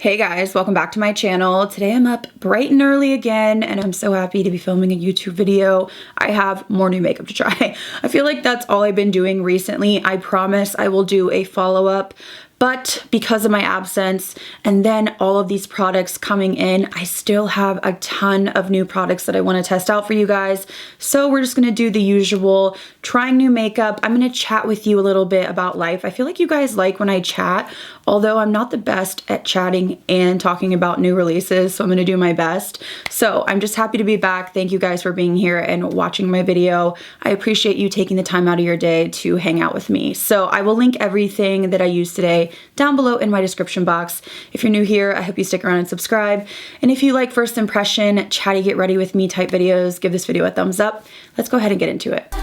Hey guys, welcome back to my channel. Today I'm up bright and early again and I'm so happy to be filming a YouTube video. I have more new makeup to try. I feel like that's all I've been doing recently. I promise I will do a follow-up, but because of my absence and then all of these products coming in, I still have a ton of new products that I want to test out for you guys. So we're just going to do the usual, trying new makeup. I'm going to chat with you a little bit about life. I feel like you guys like when I chat, although I'm not the best at chatting and talking about new releases, so I'm going to do my best. So I'm just happy to be back. Thank you guys for being here and watching my video. I appreciate you taking the time out of your day to hang out with me. So I will link everything that I used today down below in my description box. If you're new here, I hope you stick around and subscribe. And if you like first impression, chatty get ready with me type videos, give this video a thumbs up. Let's go ahead and get into it.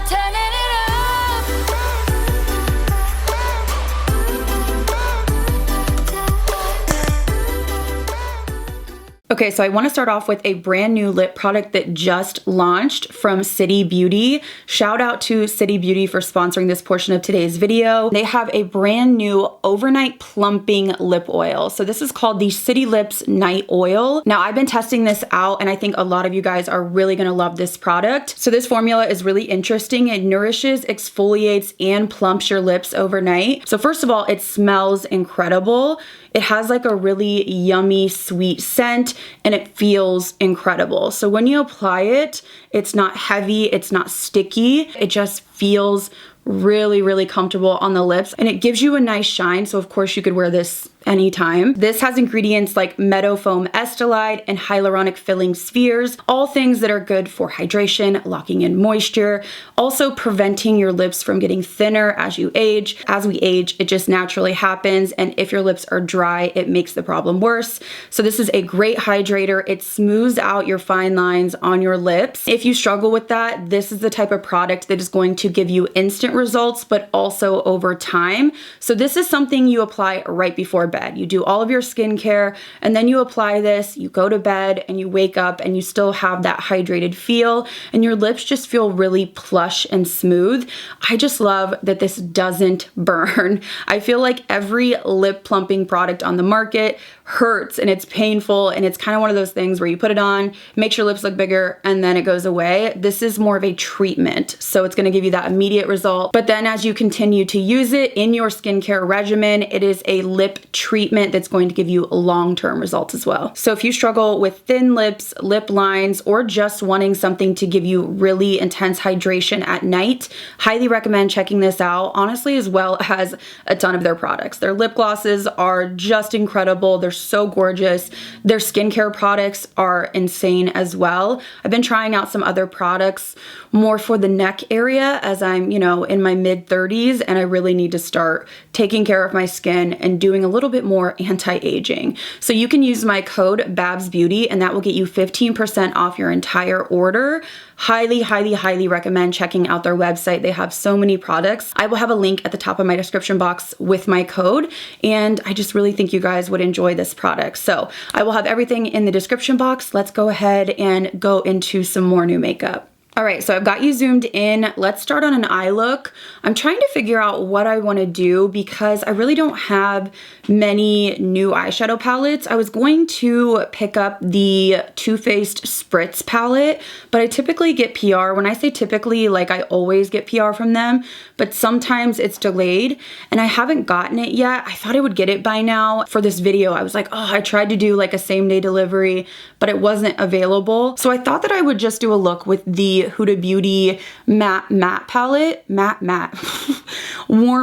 Okay, so I want to start off with a brand new lip product that just launched from City Beauty. Shout out to City Beauty for sponsoring this portion of today's video. They have a brand new overnight plumping lip oil. So this is called the City Lips Night Oil. Now I've been testing this out and I think a lot of you guys are really going to love this product. So this formula is really interesting. It nourishes, exfoliates, and plumps your lips overnight. So first of all, it smells incredible. It has like a really yummy sweet scent and it feels incredible. So when you apply it, it's not heavy, it's not sticky. It just feels really, really comfortable on the lips and it gives you a nice shine. So of course you could wear this anytime. This has ingredients like meadow foam estelide and hyaluronic filling spheres, all things that are good for hydration, locking in moisture, also preventing your lips from getting thinner as you age. As we age, it just naturally happens, and if your lips are dry, it makes the problem worse. So this is a great hydrator. It smooths out your fine lines on your lips. If you struggle with that, this is the type of product that is going to give you instant results, but also over time. So this is something you apply right before bed. You do all of your skincare and then you apply this, you go to bed and you wake up and you still have that hydrated feel and your lips just feel really plush and smooth. I just love that this doesn't burn. I feel like every lip plumping product on the market hurts and it's painful and it's kind of one of those things where you put it on, makes your lips look bigger and then it goes away. This is more of a treatment. So it's going to give you that immediate result. But then as you continue to use it in your skincare regimen, it is a lip treatment that's going to give you long-term results as well. So if you struggle with thin lips, lip lines, or just wanting something to give you really intense hydration at night, highly recommend checking this out, honestly, as well as a ton of their products. Their lip glosses are just incredible. They're so gorgeous. Their skincare products are insane as well. I've been trying out some other products more for the neck area as I'm, in my mid 30s and I really need to start taking care of my skin and doing a little bit more anti-aging. So you can use my code BabsBeauty and that will get you 15% off your entire order. Highly, highly, highly recommend checking out their website. They have so many products. I will have a link at the top of my description box with my code, and I just really think you guys would enjoy this product. So I will have everything in the description box. Let's go ahead and go into some more new makeup. All right, so I've got you zoomed in. Let's start on an eye look. I'm trying to figure out what I want to do because I really don't have many new eyeshadow palettes. I was going to pick up the Too Faced Spritz palette, but I typically get PR. When I say typically, like I always get PR from them, but sometimes it's delayed and I haven't gotten it yet. I thought I would get it by now. For this video, I was like, oh, I tried to do like a same-day delivery, but it wasn't available. So I thought that I would just do a look with the Huda Beauty matte palette, warm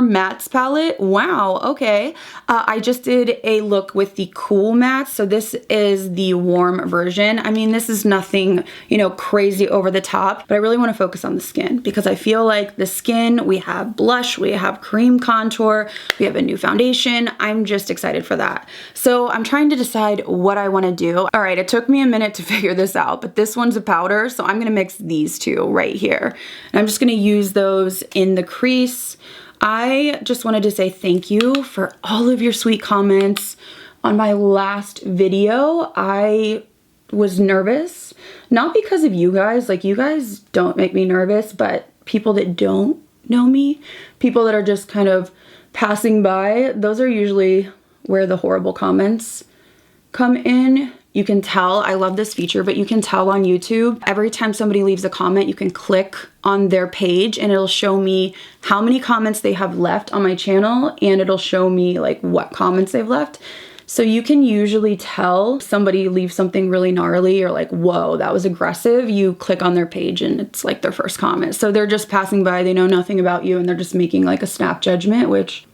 mattes palette. Wow, okay. I just did a look with the cool mattes. So this is the warm version. I mean, this is nothing, crazy over the top, but I really want to focus on the skin because I feel like the skin, we have blush, we have cream contour, we have a new foundation. I'm just excited for that. So I'm trying to decide what I want to do. All right, it took me a minute to figure this out, but this one's a powder. So I'm going to mix these two right here. And I'm just going to use those in the crease. I just wanted to say thank you for all of your sweet comments on my last video. I was nervous, not because of you guys, like you guys don't make me nervous, but people that don't know me, people that are just kind of passing by, those are usually where the horrible comments come in. You can tell, I love this feature, but you can tell on YouTube, every time somebody leaves a comment, you can click on their page and it'll show me how many comments they have left on my channel, and it'll show me like what comments they've left. So you can usually tell somebody leaves something really gnarly or like, whoa, that was aggressive. You click on their page and it's like their first comment. So they're just passing by, they know nothing about you, and they're just making like a snap judgment, which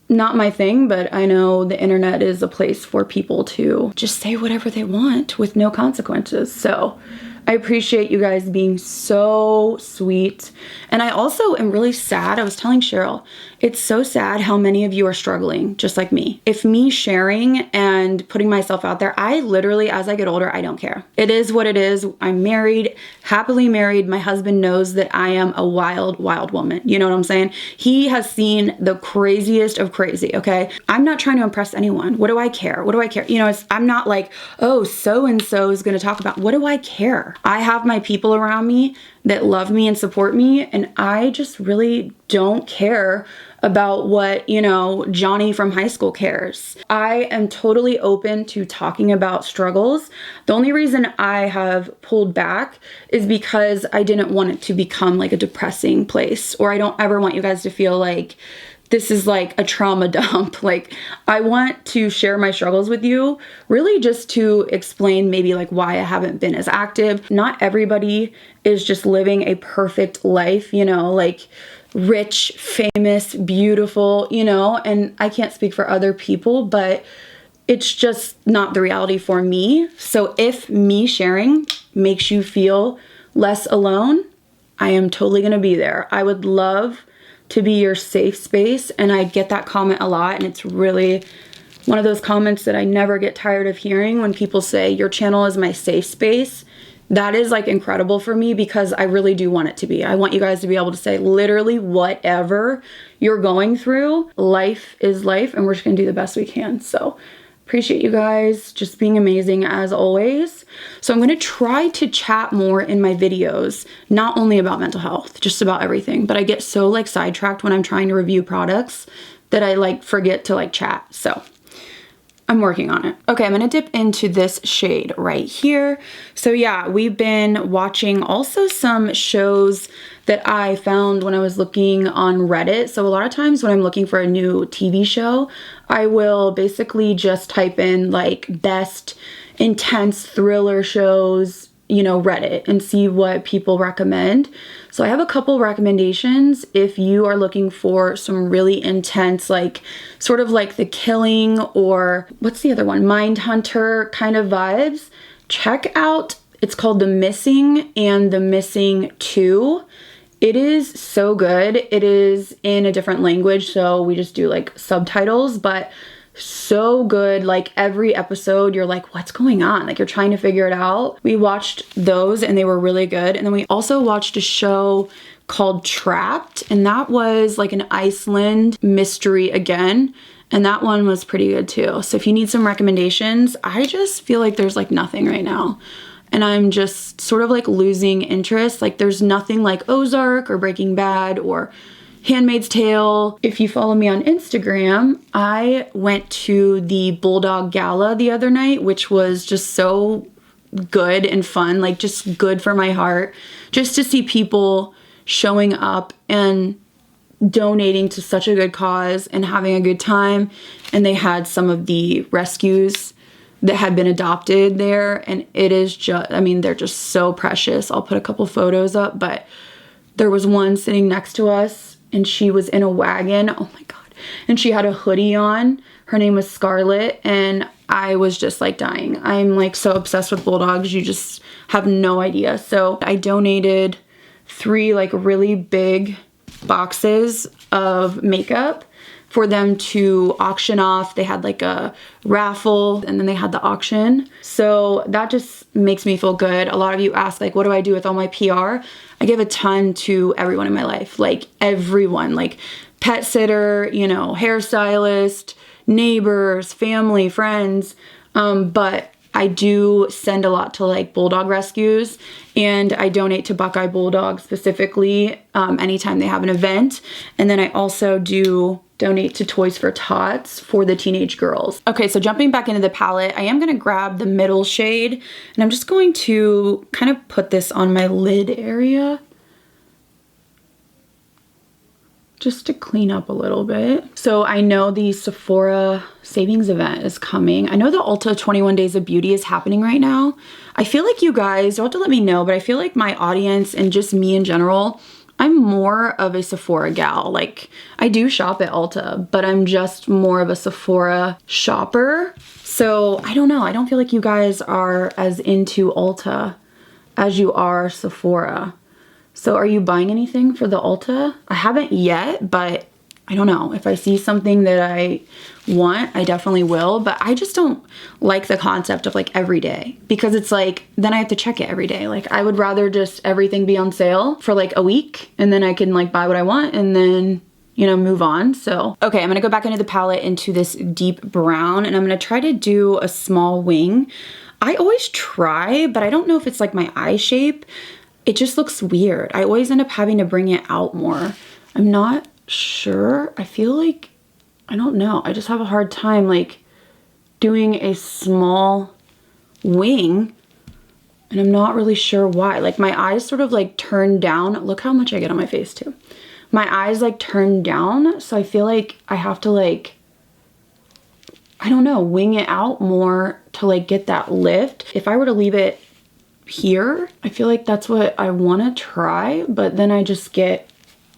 not my thing, but I know the internet is a place for people to just say whatever they want with no consequences. So I appreciate you guys being so sweet. And I also am really sad. I was telling Cheryl, it's so sad how many of you are struggling just like me. If me sharing and putting myself out there, I literally, as I get older, I don't care. It is what it is. I'm married, happily married. My husband knows that I am a wild, wild woman. You know what I'm saying? He has seen the craziest of crazy, okay? I'm not trying to impress anyone. What do I care? What do I care? You know, I'm not like, oh, so-and-so is gonna talk about, what do I care? I have my people around me that love me and support me, and I just really don't care about what, you know, Johnny from high school cares. I am totally open to talking about struggles. The only reason I have pulled back is because I didn't want it to become like a depressing place, or I don't ever want you guys to feel like this is like a trauma dump. Like, I want to share my struggles with you, really just to explain maybe like why I haven't been as active. Not everybody is just living a perfect life, you know, like rich, famous, beautiful, you know, and I can't speak for other people, but it's just not the reality for me. So if me sharing makes you feel less alone, I am totally gonna be there. I would love to be your safe space, and I get that comment a lot, and it's really one of those comments that I never get tired of hearing when people say, your channel is my safe space. That is like incredible for me, because I really do want it to be. I want you guys to be able to say literally whatever you're going through, life is life, and we're just gonna do the best we can. So appreciate you guys just being amazing as always. So I'm gonna try to chat more in my videos, not only about mental health, just about everything, but I get so like sidetracked when I'm trying to review products that I like forget to like chat. So I'm working on it. Okay, I'm gonna dip into this shade right here. So yeah, we've been watching also some shows that I found when I was looking on Reddit. So a lot of times when I'm looking for a new TV show, I will basically just type in like best intense thriller shows, you know, Reddit, and see what people recommend. So I have a couple recommendations if you are looking for some really intense, like sort of like The Killing, or what's the other one, Mindhunter kind of vibes. Check out, it's called The Missing and The Missing 2. It is so good. It is in a different language, so we just do like subtitles, but so good. Like every episode you're like, what's going on? Like you're trying to figure it out. We watched those and they were really good. And then we also watched a show called Trapped, and that was like an Iceland mystery again, and that one was pretty good too. So if you need some recommendations, I just feel like there's like nothing right now, and I'm just sort of like losing interest. Like there's nothing like Ozark or Breaking Bad or Handmaid's Tale. If you follow me on Instagram, I went to the Bulldog Gala the other night, which was just so good and fun, like just good for my heart, just to see people showing up and donating to such a good cause and having a good time. And they had some of the rescues that had been adopted there, and it is just, I mean, they're just so precious. I'll put a couple photos up, but there was one sitting next to us and she was in a wagon. Oh my God. And she had a hoodie on. Her name was Scarlett, and I was just like dying. I'm like so obsessed with bulldogs, you just have no idea. So I donated 3 like really big boxes of makeup for them to auction off. They had like a raffle and then they had the auction. So that just makes me feel good. A lot of you ask like, what do I do with all my PR? I give a ton to everyone in my life, like everyone, like pet sitter, you know, hairstylist, neighbors, family, friends. But I do send a lot to like bulldog rescues, and I donate to Buckeye Bulldog specifically anytime they have an event. And then I also do donate to Toys for Tots for the teenage girls. Okay, so jumping back into the palette, I am gonna grab the middle shade, and I'm just going to kind of put this on my lid area, just to clean up a little bit. So I know the Sephora savings event is coming. I know the Ulta 21 Days of Beauty is happening right now. I feel like you guys, you'll have to let me know, but I feel like my audience and just me in general, I'm more of a Sephora gal. Like, I do shop at Ulta, but I'm just more of a Sephora shopper. So I don't know, I don't feel like you guys are as into Ulta as you are Sephora. So are you buying anything for the Ulta? I haven't yet, but I don't know. If I see something that I want, I definitely will. But I just don't like the concept of like every day, because it's like, then I have to check it every day. Like, I would rather just everything be on sale for like a week, and then I can like buy what I want and then, you know, move on. So, okay, I'm gonna go back into the palette into this deep brown, and I'm gonna try to do a small wing. I always try, but I don't know if it's like my eye shape. It just looks weird. I always end up having to bring it out more. I'm not sure. I feel like, I don't know. I just have a hard time like doing a small wing, and I'm not really sure why. Like, my eyes sort of like turn down. Look how much I get on my face too. My eyes like turn down, so I feel like I have to like, I don't know, wing it out more to like get that lift. If I were to leave it here, I feel like that's what I want to try, but then I just get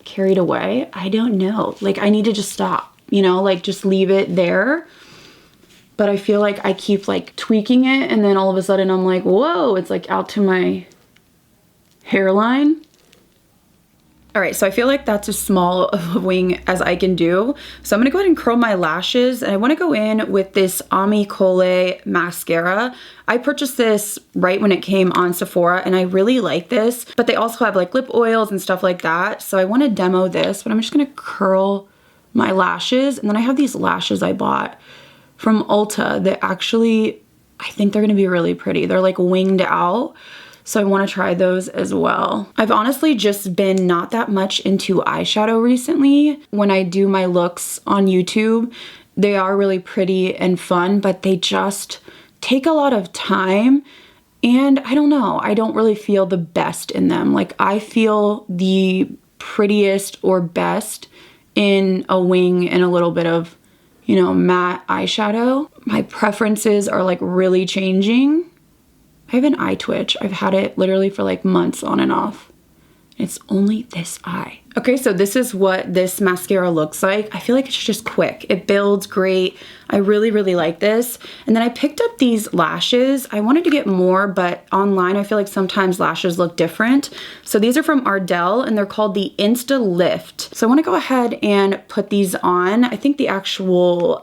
carried away. I don't know. Like, I need to just stop, you know, like just leave it there. But I feel like I keep like tweaking it, and then all of a sudden I'm like, whoa, it's like out to my hairline. All right, so I feel like that's as small of a wing as I can do. So I'm gonna go ahead and curl my lashes, and I wanna go in with this Ami Cole mascara. I purchased this right when it came on Sephora, and I really like this, but they also have like lip oils and stuff like that. So I wanna demo this, but I'm just gonna curl my lashes. And then I have these lashes I bought from Ulta that actually, I think they're gonna be really pretty. They're like winged out. So I want to try those as well. I've honestly just been not that much into eyeshadow recently. When I do my looks on YouTube, they are really pretty and fun, but they just take a lot of time. And I don't know, I don't really feel the best in them. Like, I feel the prettiest or best in a wing and a little bit of, you know, matte eyeshadow. My preferences are like really changing. I have an eye twitch. I've had it literally for like months on and off. It's only this eye. Okay, so this is what this mascara looks like. I feel like it's just quick. It builds great. I really, really like this. And then I picked up these lashes. I wanted to get more, but online I feel like sometimes lashes look different. So these are from Ardell, and they're called the Insta Lift. So I wanna go ahead and put these on. I think the actual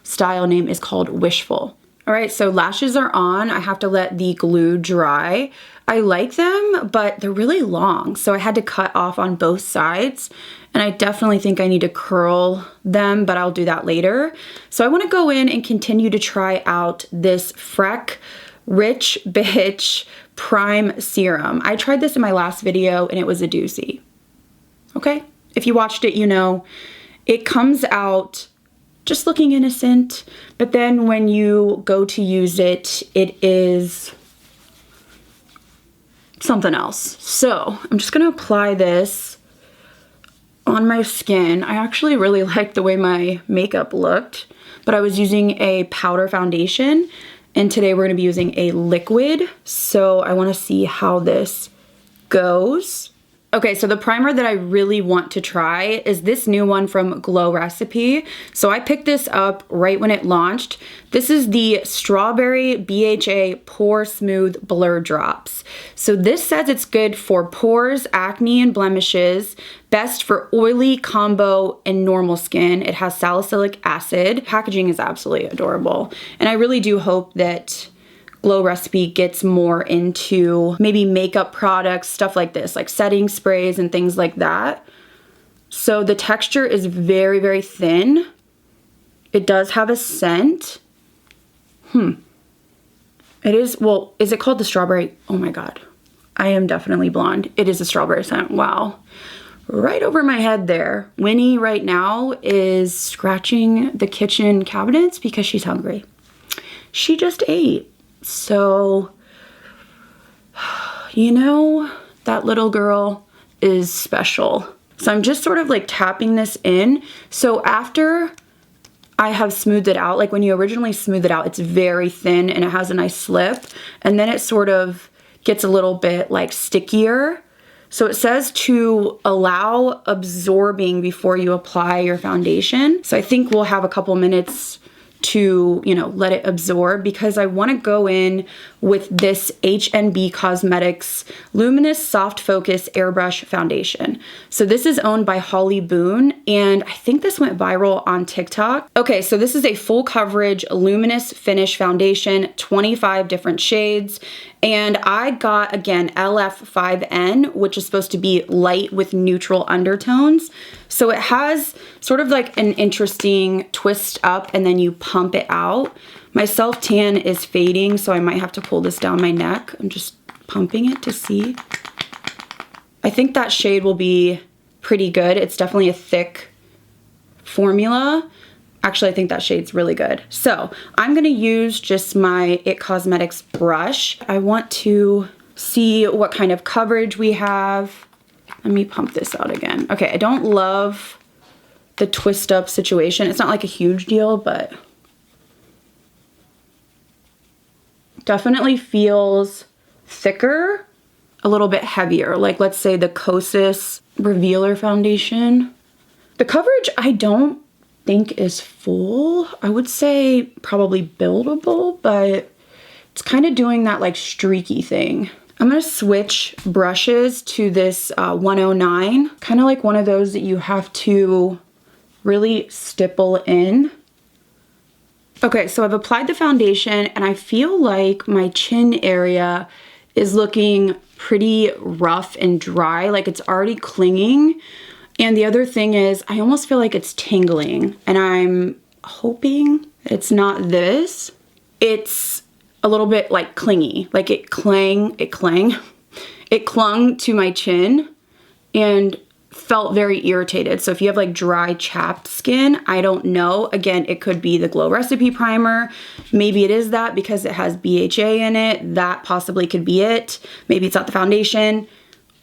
style name is called Wishful. All right, so lashes are on. I have to let the glue dry. I like them, but they're really long, so I had to cut off on both sides, and I definitely think I need to curl them, but I'll do that later. So I wanna go in and continue to try out this Freck Rich Bitch Prime Serum. I tried this in my last video, and it was a doozy. Okay? If you watched it, you know. It comes out just looking innocent, but then when you go to use it, it is something else. So I'm just gonna apply this on my skin. I actually really liked the way my makeup looked, but I was using a powder foundation, and today we're gonna be using a liquid. So I wanna see how this goes. Okay, so the primer that I really want to try is this new one from Glow Recipe. So I picked this up right when it launched. This is the Strawberry BHA Pore Smooth Blur Drops. So this says it's good for pores, acne, and blemishes, best for oily, combo, and normal skin. It has salicylic acid. Packaging is absolutely adorable. And I really do hope that Glow Recipe gets more into maybe makeup products, stuff like this, like setting sprays and things like that. So the texture is very, very thin. It does have a scent. It is, well, is it called the strawberry? Oh my God. I am definitely blonde. It is a strawberry scent. Wow. Right over my head there. Winnie right now is scratching the kitchen cabinets because she's hungry. She just ate. So, you know, that little girl is special. So I'm just sort of like tapping this in. So after I have smoothed it out, like when you originally smooth it out, it's very thin and it has a nice slip. And then it sort of gets a little bit like stickier. So it says to allow absorbing before you apply your foundation. So I think we'll have a couple minutes to, you know, let it absorb, because I want to go in with this H&B Cosmetics Luminous Soft Focus Airbrush Foundation. So this is owned by Holly Boone, and I think this went viral on TikTok. Okay, so this is a full coverage luminous finish foundation, 25 different shades. And I got, again, LF5N, which is supposed to be light with neutral undertones. So it has sort of like an interesting twist up and then you pump it out. My self tan is fading, so I might have to pull this down my neck. I'm just pumping it to see. I think that shade will be pretty good. It's definitely a thick formula. Actually, I think that shade's really good. So I'm gonna use just my IT Cosmetics brush. I want to see what kind of coverage we have. Let me pump this out again. Okay, I don't love the twist up situation. It's not like a huge deal, but definitely feels thicker, a little bit heavier. Like let's say the Kosas Revealer Foundation. The coverage I don't think is full. I would say probably buildable, but it's kind of doing that like streaky thing. I'm gonna switch brushes to this 109, kind of like one of those that you have to really stipple in. Okay, so I've applied the foundation and I feel like my chin area is looking pretty rough and dry, like it's already clinging. And the other thing is I almost feel like it's tingling, and I'm hoping it's not this. It's a little bit like clingy, like it clung to my chin and felt very irritated. So if you have like dry chapped skin, I don't know. Again, it could be the Glow Recipe Primer. Maybe it is that because it has BHA in it. That possibly could be it. Maybe it's not the foundation.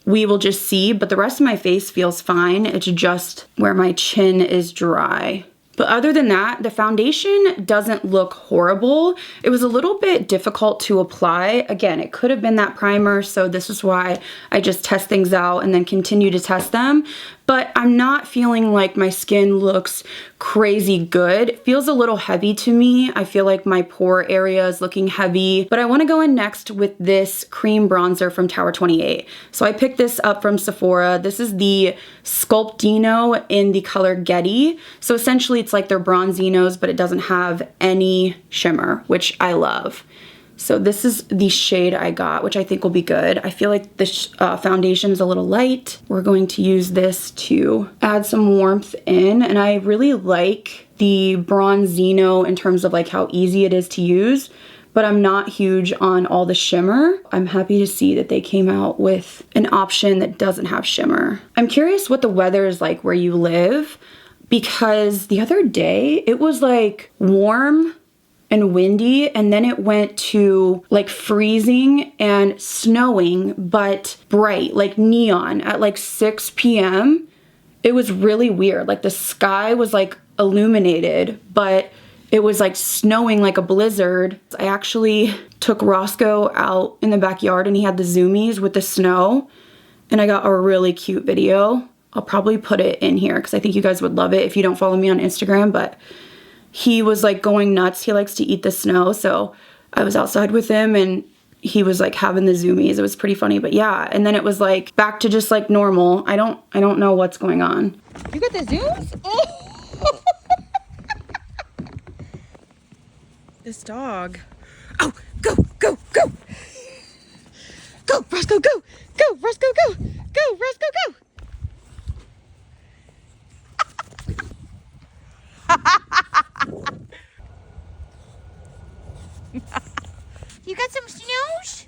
We will just see, but the rest of my face feels fine. It's just where my chin is dry. But other than that, the foundation doesn't look horrible. It was a little bit difficult to apply. Again, it could have been that primer, so this is why I just test things out and then continue to test them. But I'm not feeling like my skin looks crazy good. It feels a little heavy to me. I feel like my pore area is looking heavy, but I wanna go in next with this cream bronzer from Tower 28. So I picked this up from Sephora. This is the Sculptino in the color Getty. So essentially it's like their Bronzinos, but it doesn't have any shimmer, which I love. So this is the shade I got, which I think will be good. I feel like this foundation is a little light. We're going to use this to add some warmth in, and I really like the Bronzino in terms of like how easy it is to use, but I'm not huge on all the shimmer. I'm happy to see that they came out with an option that doesn't have shimmer. I'm curious what the weather is like where you live, because the other day it was like warm and windy, and then it went to like freezing and snowing, but bright, like neon at like 6 p.m. It was really weird. Like the sky was like illuminated, but it was like snowing like a blizzard. I actually took Roscoe out in the backyard and he had the zoomies with the snow, and I got a really cute video. I'll probably put it in here because I think you guys would love it if you don't follow me on Instagram, but he was like going nuts. He likes to eat the snow. So I was outside with him and he was like having the zoomies. It was pretty funny, but yeah. And then it was like back to just like normal. I don't know what's going on. You got the zooms? Oh. This dog. Oh, go, go, go. Go, Roscoe, go. Go, Roscoe, go. Go, Roscoe, go. You got some snooze?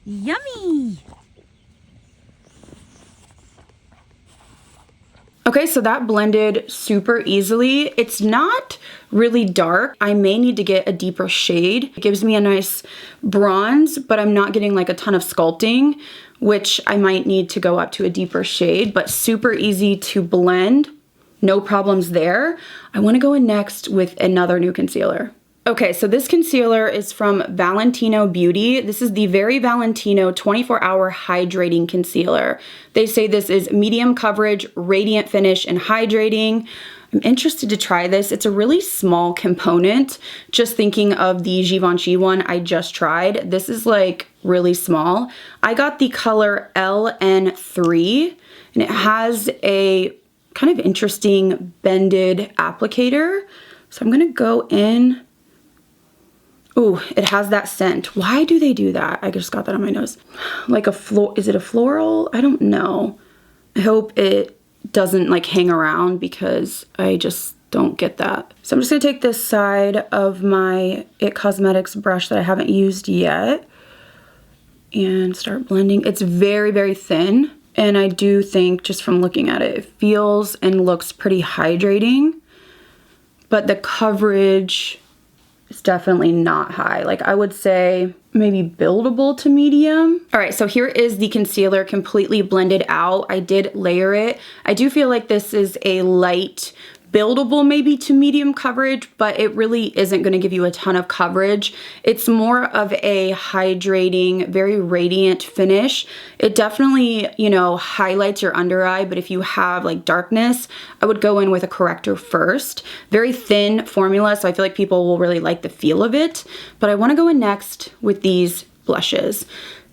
Yummy. Okay, so that blended super easily. It's not really dark. I may need to get a deeper shade. It gives me a nice bronze, but I'm not getting like a ton of sculpting, which I might need to go up to a deeper shade, but super easy to blend. No problems there. I wanna go in next with another new concealer. Okay, so this concealer is from Valentino Beauty. This is the Very Valentino 24-hour hydrating concealer. They say this is medium coverage, radiant finish, and hydrating. I'm interested to try this. It's a really small component. Just thinking of the Givenchy one I just tried. This is like really small. I got the color LN3, and it has a kind of interesting bended applicator. So I'm gonna go in. Ooh, it has that scent. Why do they do that? I just got that on my nose. Like is it a floral? I don't know. I hope it doesn't like hang around because I just don't get that. So I'm just gonna take this side of my IT Cosmetics brush that I haven't used yet and start blending. It's very, very thin. And I do think just from looking at it, it feels and looks pretty hydrating, but the coverage, it's definitely not high. Like I would say maybe buildable to medium. All right, so here is the concealer completely blended out. I did layer it. I do feel like this is a light buildable maybe to medium coverage, but it really isn't gonna give you a ton of coverage. It's more of a hydrating, very radiant finish. It definitely, you know, highlights your under eye, but if you have like darkness, I would go in with a corrector first. Very thin formula, so I feel like people will really like the feel of it. But I wanna go in next with these blushes.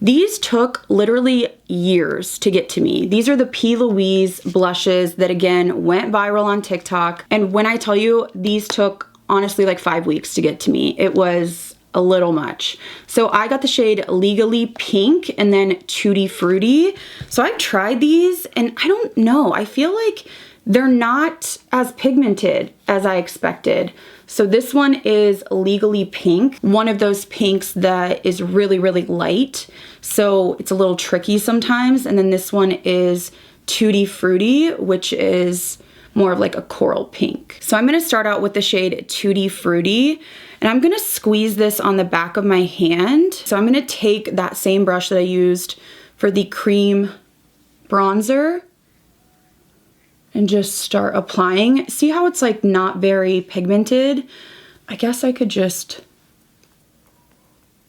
These took literally years to get to me. These are the P. Louise blushes that again went viral on TikTok. And when I tell you, these took honestly like 5 weeks to get to me. It was a little much. So I got the shade Legally Pink and then Tutti Frutti. So I've tried these and I don't know, I feel like they're not as pigmented as I expected. So this one is Legally Pink, one of those pinks that is really, really light. So it's a little tricky sometimes. And then this one is Tutti Frutti, which is more of like a coral pink. So I'm gonna start out with the shade Tutti Frutti, and I'm gonna squeeze this on the back of my hand. So I'm gonna take that same brush that I used for the cream bronzer and just start applying. See how it's like not very pigmented? I guess I could just,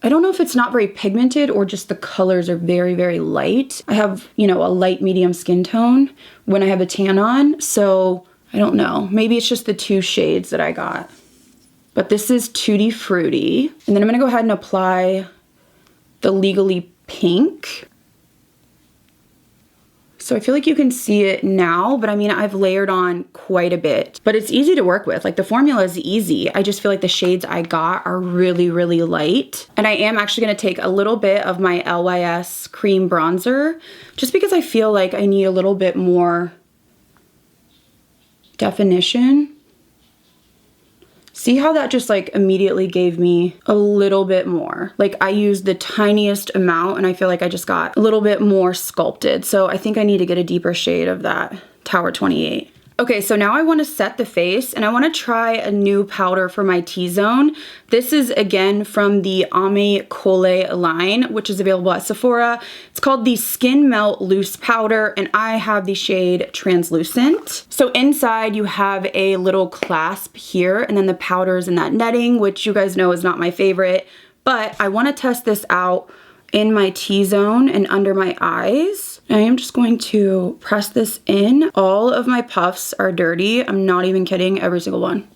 I don't know if it's not very pigmented or just the colors are very, very light. I have, you know, a light medium skin tone when I have a tan on, so I don't know. Maybe it's just the two shades that I got. But this is Tutti Frutti. And then I'm gonna go ahead and apply the Legally Pink. So I feel like you can see it now, but I mean, I've layered on quite a bit, but it's easy to work with. Like the formula is easy. I just feel like the shades I got are really, really light. And I am actually gonna take a little bit of my LYS cream bronzer, just because I feel like I need a little bit more definition. See how that just like immediately gave me a little bit more. Like I used the tiniest amount and I feel like I just got a little bit more sculpted. So I think I need to get a deeper shade of that Tower 28. Okay, so now I want to set the face and I want to try a new powder for my T-zone. This is again from the Ame Cole line, which is available at Sephora. It's called the Skin Melt Loose Powder and I have the shade Translucent. So inside you have a little clasp here and then the powder's in that netting, which you guys know is not my favorite, but I want to test this out in my T-zone and under my eyes. I am just going to press this in. All of my puffs are dirty. I'm not even kidding, every single one.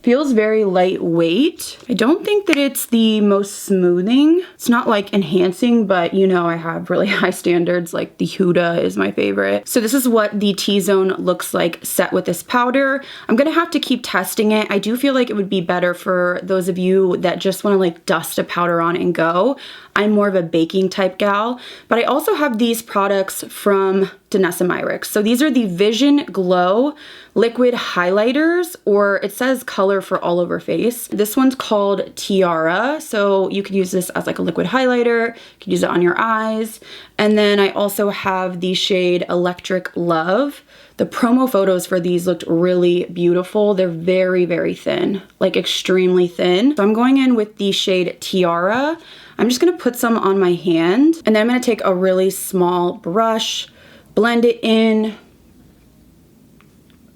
Feels very lightweight. I don't think that it's the most smoothing. It's not like enhancing, but you know I have really high standards, like the Huda is my favorite. So this is what the T-zone looks like set with this powder. I'm gonna have to keep testing it. I do feel like it would be better for those of you that just wanna like dust a powder on and go. I'm more of a baking type gal, but I also have these products from Denesamyrex. So these are the Vision Glow liquid highlighters, or it says color for all over face. This one's called Tiara. So you could use this as like a liquid highlighter. You could use it on your eyes. And then I also have the shade Electric Love. The promo photos for these looked really beautiful. They're very, very thin, like extremely thin. So I'm going in with the shade Tiara. I'm just gonna put some on my hand, and then I'm gonna take a really small brush, blend it in,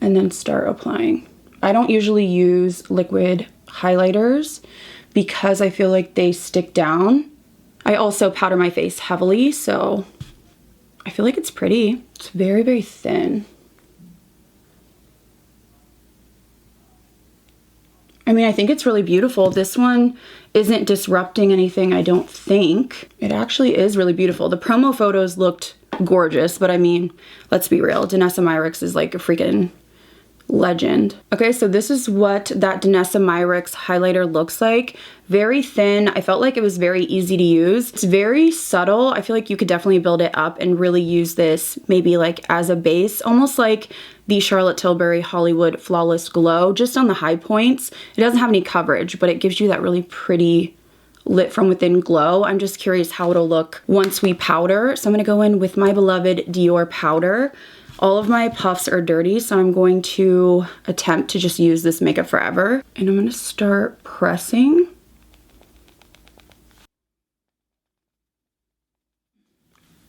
and then start applying. I don't usually use liquid highlighters because I feel like they stick down. I also powder my face heavily, so I feel like it's pretty. It's very, very thin. I mean, I think it's really beautiful. This one isn't disrupting anything, I don't think. It actually is really beautiful. The promo photos looked gorgeous, but I mean, let's be real. Denesamyrex is like a freaking legend. Okay, so this is what that Denesamyrex highlighter looks like. Very thin. I felt like it was very easy to use. It's very subtle. I feel like you could definitely build it up and really use this maybe like as a base, almost like the Charlotte Tilbury Hollywood Flawless Glow, just on the high points. It doesn't have any coverage, but it gives you that really pretty lit from within glow. I'm just curious how it'll look once we powder. So I'm gonna go in with my beloved Dior powder. All of my puffs are dirty, so I'm going to attempt to just use this makeup forever. And I'm gonna start pressing.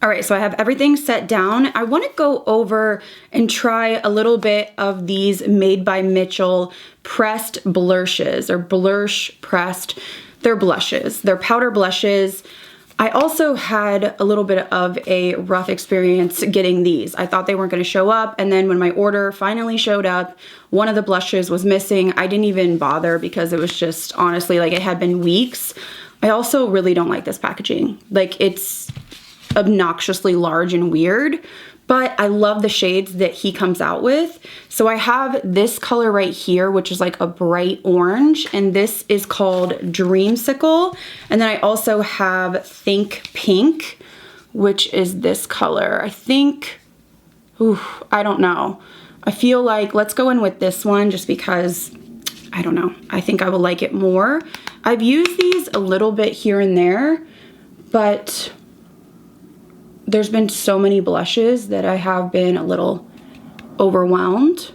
All right, so I have everything set down. I wanna go over and try a little bit of these Made by Mitchell pressed blushes, or blush pressed. They're blushes, they're powder blushes. I also had a little bit of a rough experience getting these. I thought they weren't gonna show up, and then when my order finally showed up, one of the blushes was missing. I didn't even bother because it was just, honestly, like it had been weeks. I also really don't like this packaging. Like, it's obnoxiously large and weird, but I love the shades that he comes out with. So I have this color right here, which is like a bright orange, and this is called Dreamsicle. And then I also have Think Pink, which is this color. I think, ooh, I don't know. I feel like let's go in with this one just because, I don't know, I think I will like it more. I've used these a little bit here and there, but there's been so many blushes that I have been a little overwhelmed.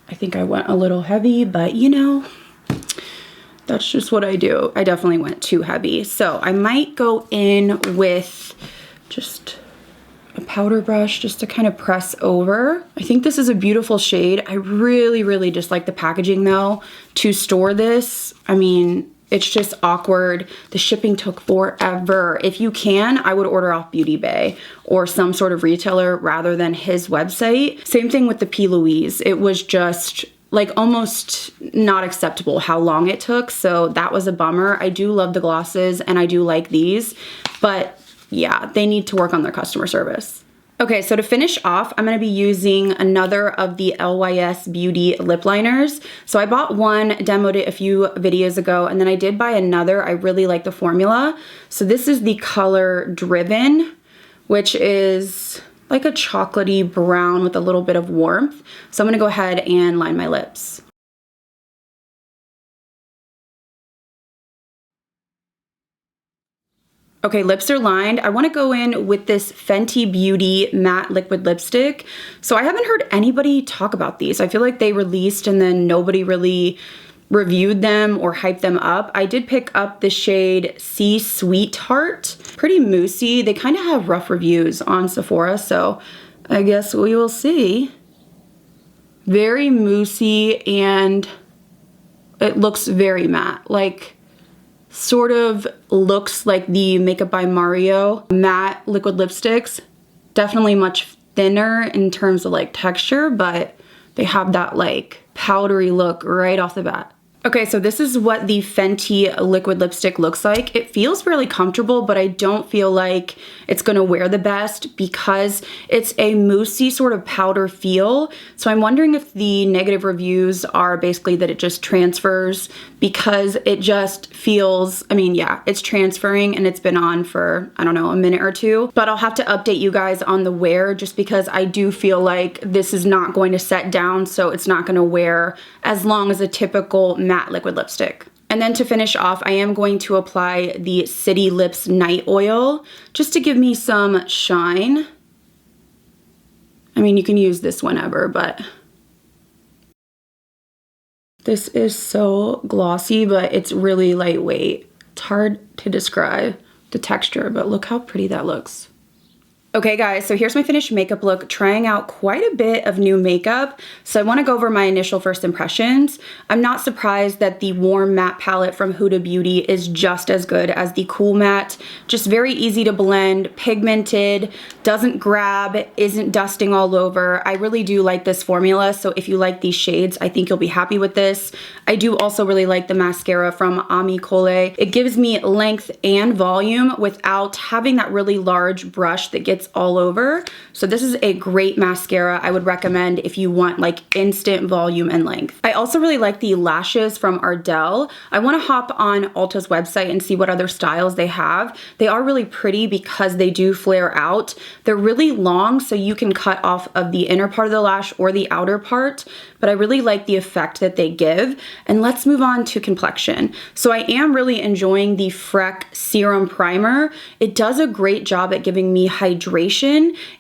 I think I went a little heavy, but you know, that's just what I do. I definitely went too heavy. So I might go in with just a powder brush just to kind of press over. I think this is a beautiful shade. I really, really just like the packaging though. To store this, I mean, it's just awkward. The shipping took forever. If you can, I would order off Beauty Bay or some sort of retailer rather than his website. Same thing with the P. Louise. It was just like almost not acceptable how long it took. So that was a bummer. I do love the glosses and I do like these, but yeah, they need to work on their customer service. Okay, so to finish off, I'm gonna be using another of the LYS Beauty lip liners. So I bought one, demoed it a few videos ago, and then I did buy another. I really like the formula. So this is the color Driven, which is like a chocolatey brown with a little bit of warmth. So I'm gonna go ahead and line my lips. Okay, lips are lined. I wanna go in with this Fenty Beauty matte liquid lipstick. So I haven't heard anybody talk about these. I feel like they released and then nobody really reviewed them or hyped them up. I did pick up the shade Sea Sweetheart. Pretty moussey. They kind of have rough reviews on Sephora, so I guess we will see. Very moussey, and it looks very matte. Like, sort of looks like the Makeup by Mario matte liquid lipsticks. Definitely much thinner in terms of like texture, but they have that like powdery look right off the bat. Okay, so this is what the Fenty liquid lipstick looks like. It feels really comfortable, but I don't feel like it's gonna wear the best because it's a moussey sort of powder feel. So I'm wondering if the negative reviews are basically that it just transfers, because it just feels, I mean, yeah, it's transferring and it's been on for, I don't know, a minute or two. But I'll have to update you guys on the wear just because I do feel like this is not going to set down, so it's not gonna wear as long as a typical matte liquid lipstick. And then to finish off, I am going to apply the City Lips Night Oil just to give me some shine. I mean, you can use this whenever, but this is so glossy, but it's really lightweight. It's hard to describe the texture, but look how pretty that looks. Okay guys, so here's my finished makeup look, trying out quite a bit of new makeup. So I wanna go over my initial first impressions. I'm not surprised that the warm matte palette from Huda Beauty is just as good as the cool matte. Just very easy to blend, pigmented, doesn't grab, isn't dusting all over. I really do like this formula, so if you like these shades, I think you'll be happy with this. I do also really like the mascara from Ami Cole. It gives me length and volume without having that really large brush that gets all over. So this is a great mascara I would recommend if you want like instant volume and length. I also really like the lashes from Ardell. I want to hop on Ulta's website and see what other styles they have. They are really pretty because they do flare out. They're really long, so you can cut off of the inner part of the lash or the outer part, but I really like the effect that they give. And let's move on to complexion. So I am really enjoying the Freck Serum Primer. It does a great job at giving me hydration,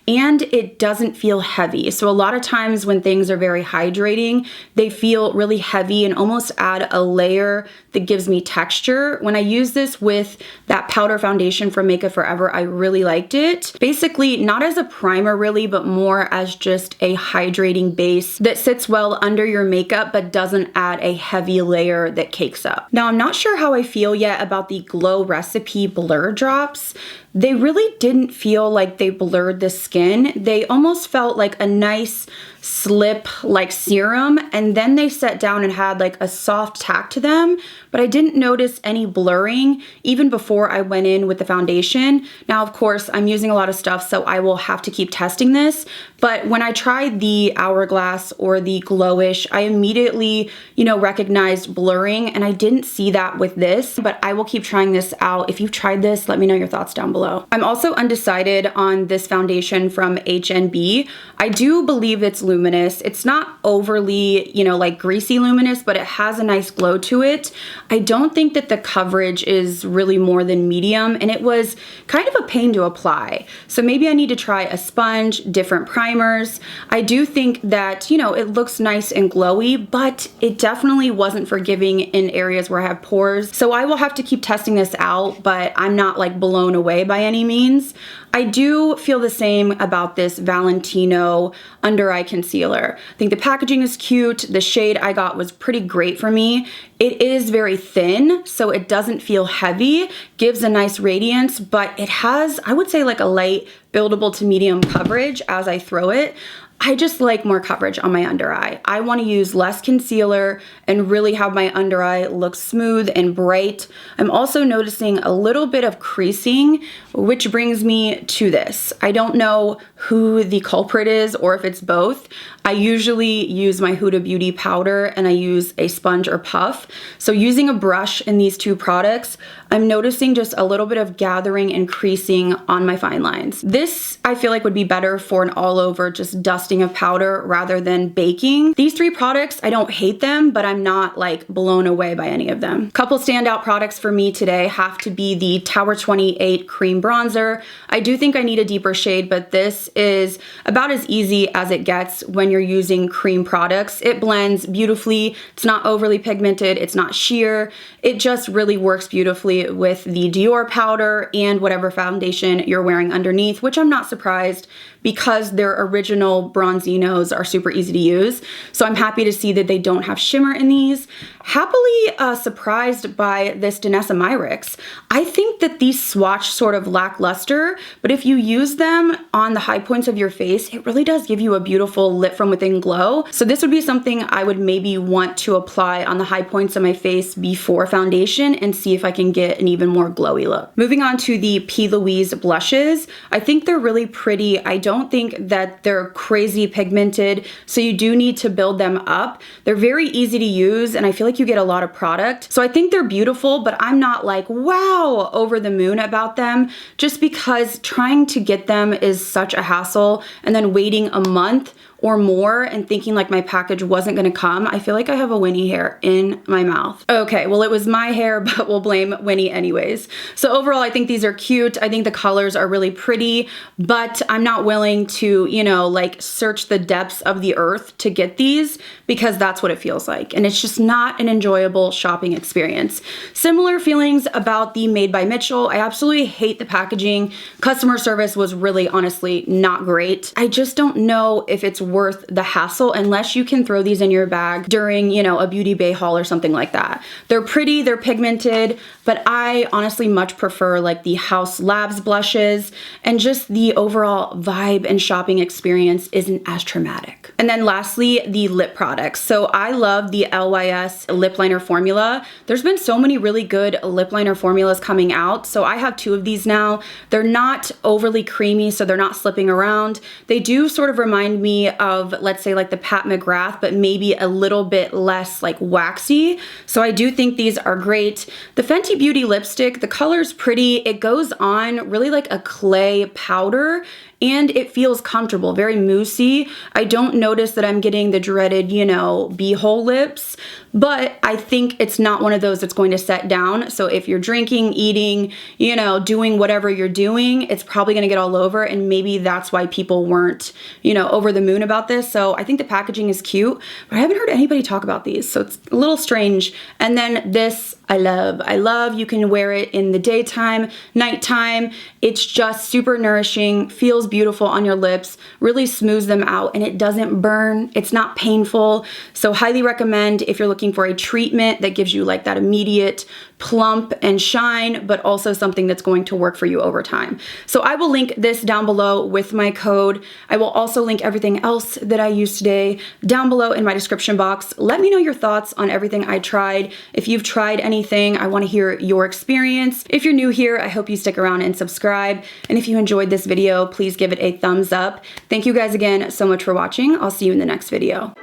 and it doesn't feel heavy. So a lot of times when things are very hydrating, they feel really heavy and almost add a layer that gives me texture. When I use this with that powder foundation from Makeup Forever, I really liked it. Basically, not as a primer really, but more as just a hydrating base that sits well under your makeup, but doesn't add a heavy layer that cakes up. Now, I'm not sure how I feel yet about the Glow Recipe Blur Drops. They really didn't feel like they blurred the skin. They almost felt like a nice slip like serum, and then they set down and had like a soft tack to them, but I didn't notice any blurring even before I went in with the foundation. Now, of course, I'm using a lot of stuff, so I will have to keep testing this, but when I tried the Hourglass or the Glowish, I immediately, recognized blurring, and I didn't see that with this, but I will keep trying this out. If you've tried this, let me know your thoughts down below. I'm also undecided on this foundation from HNB. I do believe it's luminous. It's not overly, like greasy luminous, but it has a nice glow to it. I don't think that the coverage is really more than medium, and it was kind of a pain to apply. So maybe I need to try a sponge, different primers. I do think that, it looks nice and glowy, but it definitely wasn't forgiving in areas where I have pores. So I will have to keep testing this out, but I'm not like blown away by any means. I do feel the same about this Valentino under eye concealer. I think the packaging is cute. The shade I got was pretty great for me. It is very thin, so it doesn't feel heavy, gives a nice radiance, but it has, I would say, like a light buildable to medium coverage as I throw it. I just like more coverage on my under eye. I want to use less concealer and really have my under eye look smooth and bright. I'm also noticing a little bit of creasing, which brings me to this. I don't know who the culprit is or if it's both. I usually use my Huda Beauty powder and I use a sponge or puff. So using a brush in these two products, I'm noticing just a little bit of gathering and creasing on my fine lines. This I feel like would be better for an all over just dusting of powder rather than baking. These three products, I don't hate them, but I'm not like blown away by any of them. Couple standout products for me today have to be the Tower 28 Cream Bronzer. I do think I need a deeper shade, but this is about as easy as it gets when you're using cream products. It blends beautifully. It's not overly pigmented. It's not sheer. It just really works beautifully with the Dior powder and whatever foundation you're wearing underneath, which I'm not surprised because their original Bronzinos are super easy to use. So I'm happy to see that they don't have shimmer in these. happily surprised by this Danessa Myricks. I think that these swatch sort of lackluster, but if you use them on the high points of your face, it really does give you a beautiful lit from within glow. So this would be something I would maybe want to apply on the high points of my face before foundation and see if I can get an even more glowy look. Moving on to the P. Louise blushes. I think they're really pretty. I don't think that they're crazy pigmented, so you do need to build them up. They're very easy to use, and I feel like you get a lot of product. So I think they're beautiful, but I'm not like, wow, over the moon about them, just because trying to get them is such a hassle, and then waiting a month or more and thinking like my package wasn't gonna come. I feel like I have a Winnie hair in my mouth. Okay, well, it was my hair, but we'll blame Winnie anyways. So overall, I think these are cute. I think the colors are really pretty, but I'm not willing to, you know, like search the depths of the earth to get these, because that's what it feels like. And it's just not an enjoyable shopping experience. Similar feelings about the Made by Mitchell. I absolutely hate the packaging. Customer service was really honestly not great. I just don't know if it's worth the hassle unless you can throw these in your bag during, you know, a Beauty Bay haul or something like that. They're pretty, they're pigmented, but I honestly much prefer like the House Labs blushes, and just the overall vibe and shopping experience isn't as traumatic. And then lastly, the lip products. So I love the LYS lip liner formula. There's been so many really good lip liner formulas coming out. So I have 2 of these now. They're not overly creamy, so they're not slipping around. They do sort of remind me of, let's say, like the Pat McGrath, but maybe a little bit less like waxy. So I do think these are great. The Fenty Beauty lipstick, the color's pretty. It goes on really like a clay powder, and it feels comfortable, very moussey. I don't notice that I'm getting the dreaded, you know, bee-hole lips, but I think it's not one of those that's going to set down. So if you're drinking, eating, you know, doing whatever you're doing, it's probably gonna get all over, and maybe that's why people weren't, you know, over the moon about this. So I think the packaging is cute, but I haven't heard anybody talk about these, so it's a little strange. And then this, I love. I love. You can wear it in the daytime, nighttime. It's just super nourishing, feels beautiful on your lips, really smooths them out, and it doesn't burn. It's not painful. So highly recommend if you're looking for a treatment that gives you like that immediate plump and shine, but also something that's going to work for you over time. So I will link this down below with my code. I will also link everything else that I used today down below in my description box. Let me know your thoughts on everything I tried. If you've tried anything, I want to hear your experience. If you're new here, I hope you stick around and subscribe. And if you enjoyed this video, please give it a thumbs up. Thank you guys again so much for watching. I'll see you in the next video.